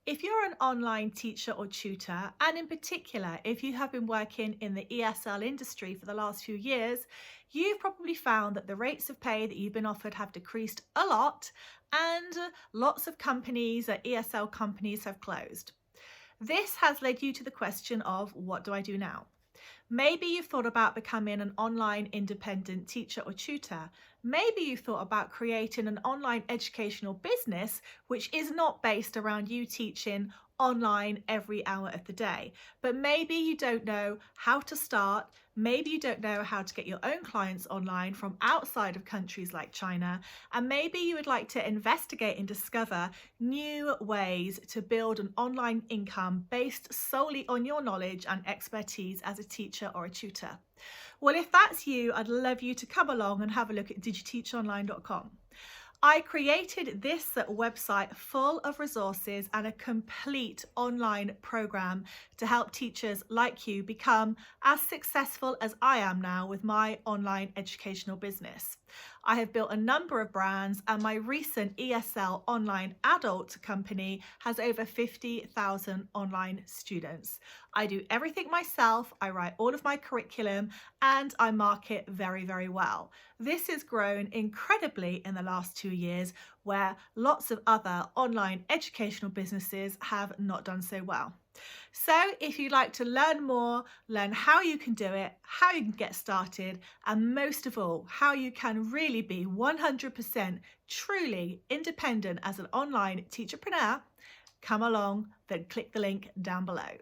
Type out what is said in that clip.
If you're an online teacher or tutor, and in particular, if you have been working in the ESL industry for the last few years, you've probably found that the rates of pay that you've been offered have decreased a lot, and lots of companies, ESL companies, have closed. This has led you to the question of, what do I do now? Maybe you've thought about becoming an online independent teacher or tutor. Maybe you've thought about creating an online educational business which is not based around you teaching online every hour of the day. But maybe you don't know how to start. Maybe you don't know how to get your own clients online from outside of countries like China. And maybe you would like to investigate and discover new ways to build an online income based solely on your knowledge and expertise as a teacher or a tutor. Well, if that's you, I'd love you to come along and have a look at digiteachonline.com. I created this website full of resources and a complete online program to help teachers like you become as successful as I am now with my online educational business. I have built a number of brands, and my recent ESL online adult company has over 50,000 online students. I do everything myself. I write all of my curriculum and I market very, very well. This has grown incredibly in the last 2 years, where lots of other online educational businesses have not done so well. So if you'd like to learn more, learn how you can do it, how you can get started, and most of all, how you can really be 100% truly independent as an online teacherpreneur, come along, then click the link down below.